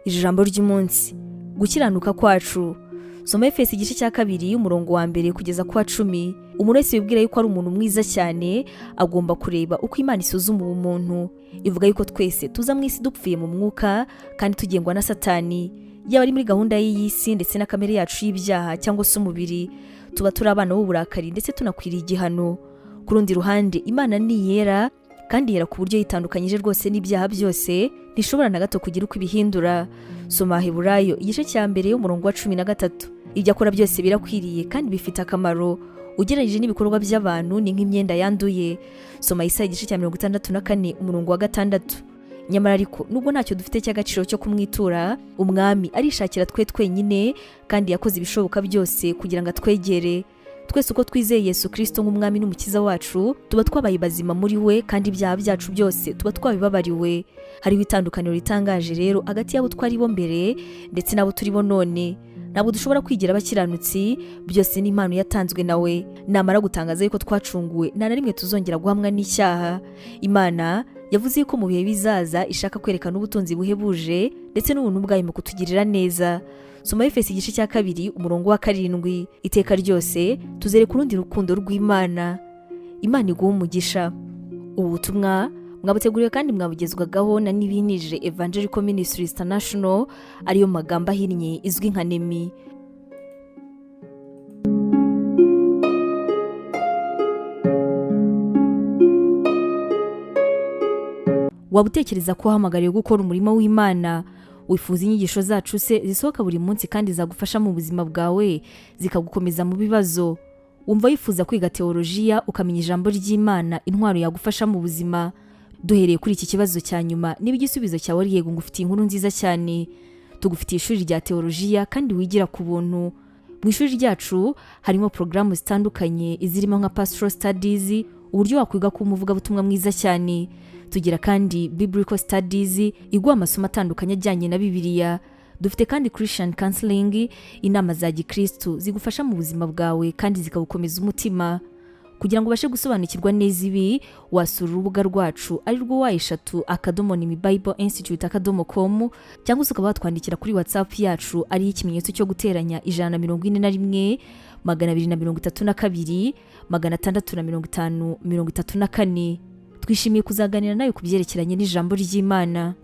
Ijambo ry'umunsi, gukiranuka kwacu. Soma Efesi igice cya 2 umurongo wa 1 kugeza ku wa 10. Umuntu wese wibwira yuko ari umuntu mwiza cyane agomba kureba uko Imana isuzuma umuntu. Ivuga yuko twese tuza mu isi dupfuye mu mwuka kandi tugengwa na Satani. Yaba ari muri gahunda y'isi ndetse na kamere yacu y'ibyaha cyangwa se umubiri, tuba turi abana b'uburakari ndetse tunakwiriye igihano. Ku rundi ruhande, Imana ni yera kandi yera ku buryo yitandukanyije rwose n'ibyaha byose, ntishobora na gato kugira uko ibihindura. Soma Heburayo igice cya 1 umurongo wa 13. Ibyo akora byose birakwiriye kandi bifite akamaro. Ugereranyije n'ibikorwa by'abantu ni nk'imyenda yanduye. Soma Isaya igice cya 64 umurongo wa 6. Nyamara ariko nubwo ntacyo dufite cy'agaciro cyo kumwitura, umwami arishakira twe twenyine kandi yakoze ibishoboka byose kugira ngo atwegere. Twese uko twizeye Yesu Kristo nk'umwami n'umukiza wacu, tuba twabaye bazima muri we kandi ibyaha byacu byose tuba twabibabariwe. Hariho itandukaniro ritangaje rero hagati y'abo twari bo mbere ndetse n'abo turi bo none. Ntabwo dushobora kwigira abakiranutsi, byose ni impano yatanzwe nawe. Namara gutangaza yuko twacunguwe, nta na rimwe tuzongera guhamwa n'icyaha. Imana yavuze yuko mu bihe bizaza ishaka kwerekana ubutunzi buhebuje ndetse n'ubuntu bwayo mu kutugirira neza. Soma Efesi igice cya 2 umurongo wa 7. Iteka ryose tuzere ku rundi rukundo rw'Imana. Imana iguha umugisha. Ubu butumwa mwabuteguriwe kandi mwabugezwagaho na Nibinije Evangelical Ministries International, ariyo magambo ahinnye izwi nka Nemi. Wabutekereza ko uhamagariwe gukora umurimo w'Imana? Wifuza inyigisho zacu se zisohoka buri munsi kandi zagufasha mu buzima bwawe, zikagukomeza mu bibazo? Wumva wifuza kwiga teolojiya ukamenya ijambo ry'Imana, intwaro yagufasha mu buzima? Duhereye kuri iki kibazo cya nyuma, niba igisubizo cyawe ari yego, ngufitiye inkuru nziza cyane. Tugufitiye ishuri rya teolojiya kandi wigira ku buntu. Mu ishuri ryacu harimo porogaramu zitandukanye izirimo nka pastoral studies, uburyo wakwiga kuba umuvugabutumwa mwiza cyane. Tugira kandi biblical studies, iguha amasomo atandukanye ajyanye na Bibiliya. Dufite kandi Christian counseling, inama za Gikristo zigufasha mu buzima bwawe kandi zikagukomeza umutima. Kugira ngo ubashe gusobanukirwa neza ibi, wasura urubuga rwacu ari rwo wa#nemibibleinstitute.com, cyangwa se ukaba watwandikira kuri WhatsApp yacu ari ikimenyetso cyo guteranya 141 232 650 34. Twishimiye kuzaganira nawe ku byerekeranye n'ijambo ry'Imana.